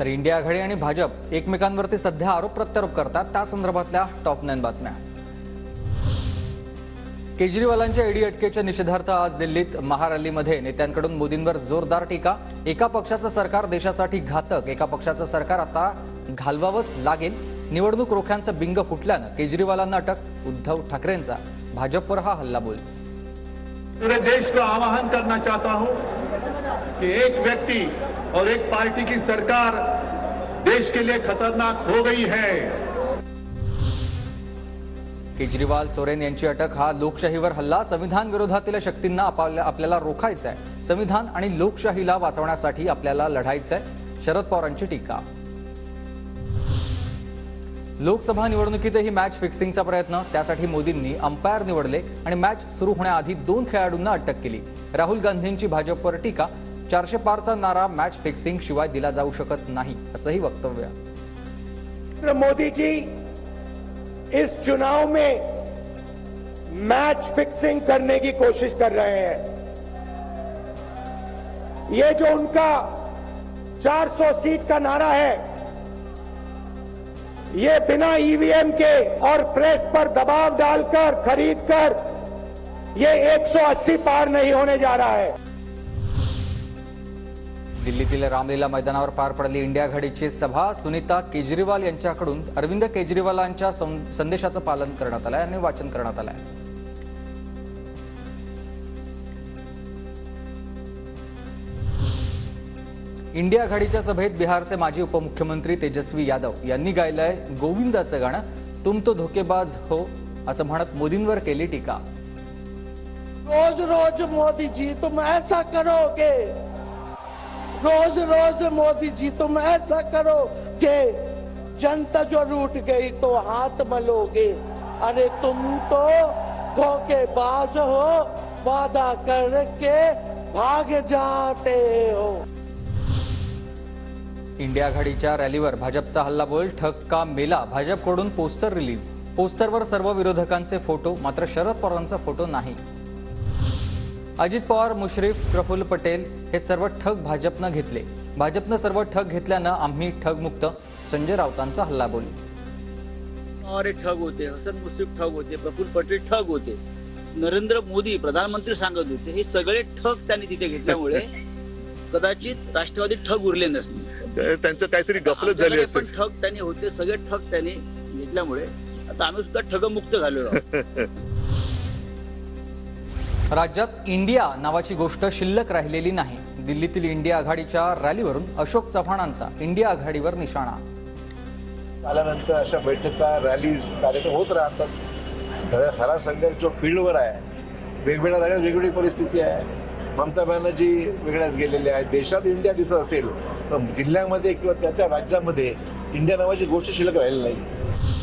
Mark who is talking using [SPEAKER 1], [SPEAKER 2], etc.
[SPEAKER 1] तर इंडिया आघाडी आणि भाजप एकमेकांवरती सध्या आरोप प्रत्यारोप करतात, त्या संदर्भातल्या टॉप 9 बातम्या। केजरीवालांच्या ईडी अटकेच्या निषेधार्थ आज दिल्लीत महारॅलीमध्ये नेत्यांकडून मोदींवर जोरदार टीका। एका पक्षाचं सरकार देशासाठी घातक, एका पक्षाचं सरकार आता घालवावंच लागेल। निवडणूक रोख्यांचं बिंग फुटल्यानं केजरीवालांना अटक। उद्धव ठाकरेंचा भाजपवर हा हल्लाबोल।
[SPEAKER 2] पूरे देश को आह्वान करना चाहता हूं कि एक व्यक्ति और एक पार्टी की सरकार देश के लिए खतरनाक हो गई है।
[SPEAKER 1] केजरीवाल सोरेन यांची अटक हा लोकशाहीवर हल्ला। संविधान विरोधातील शक्तींना आपल्याला रोखायचं आहे। संविधान आणि लोकशाहीला वाचवण्यासाठी आपल्याला लढायचं आहे। शरद पवारांची टीका। लोकसभा निवडणुकीतही मॅच फिक्सिंगचा प्रयत्न, त्यासाठी मोदींनी अंपायर निवडले आणि मॅच सुरू होण्याआधी 2 खेळाडूंना अटक केली। राहुल गांधींची भाजपवर टीका। 400 पारचा नारा मॅच फिक्सिंग शिवाय दिला जाऊ शकत नाही, असंही वक्तव्य।
[SPEAKER 3] मोदी जी इस चुनाव में मैच फिक्सिंग करने की कोशिश कर रहे हैं। ये जो उनका 400 सीट का नारा है, ये बिना ईवीएम के और प्रेस पर दबाव डालकर खरीदकर ये 180 पार नहीं होने जा रहा है।
[SPEAKER 1] दिल्लीतील रामलीला मैदानावर पार पडली इंडिया आघाडीची सभा। सुनीता केजरीवाल यांच्याकडून अरविंद केजरीवालांच्या संदेशाचं पालन करण्यात आलंय आणि वाचन करण्यात आलंय। इंडिया आघाडीच्या सभेत बिहारचे माजी उपमुख्यमंत्री तेजस्वी यादव यांनी गायलंय गोविंदाचं गाणं। तुम तो धोकेबाज हो, असं म्हणत मोदींवर केली टीका।
[SPEAKER 4] रोज रोज मोदी जी तुम ऐसा करोगे, रोज रोज मोदी जी तुम ऐसा करो कि जनता जो रूठ गई तो हाथ मलोगे। अरे तुम तो धोखेबाज हो, वादा करके भाग जाते हो।
[SPEAKER 1] इंडिया आघाडीच्या रॅलीवर भाजपचा हल्लाबोल। ठग का मेला, भाजपकडून पोस्टर रिलीज। पोस्टरवर सर्व विरोधकांचे फोटो, मात्र शरद पवारांचा फोटो नाही। अजित पवार, मुश्रीफ, प्रफुल्ल पटेल हे सर्व ठग भाजपनं घेतले। भाजपनं सर्व ठग घेतल्यानं आम्ही ठगमुक्त। संजय राऊतांचा हल्लाबोल।
[SPEAKER 5] पवार ठग होते, हसन मुश्रीफ ठग होते, प्रफुल्ल पटेल ठग होते, नरेंद्र मोदी प्रधानमंत्री सांगत होते, हे सगळे ठग त्यांनी तिथे घेतल्यामुळे कदाचित राष्ट्रवादी ठग उरले नसते।
[SPEAKER 6] त्यांचं काहीतरी गफलत झाली असेल।
[SPEAKER 5] पण ठग त्यांनी होते, सगळे ठग त्यांनी घेतल्यामुळे आता आम्ही सुद्धा ठगमुक्त झालेलो आहोत।
[SPEAKER 1] राज्यात इंडिया नावाची गोष्ट शिल्लक राहिलेली नाही। दिल्लीतील इंडिया आघाडीच्या रॅलीवरून अशोक चव्हाणांचा इंडिया आघाडीवर निशाणा।
[SPEAKER 7] आल्यानंतर अशा बैठका, रॅलीज, कार्यक्रम होत राहतात। खरा संघर्ष जो फील्डवर आहे, वेगवेगळ्या जागेत वेगवेगळी परिस्थिती आहे। ममता बॅनर्जी वेगळ्याच गेलेल्या आहेत। देशात इंडिया दिसत असेल तर जिल्ह्यामध्ये किंवा त्या राज्यामध्ये इंडिया नावाची गोष्ट शिल्लक राहिलेली नाही।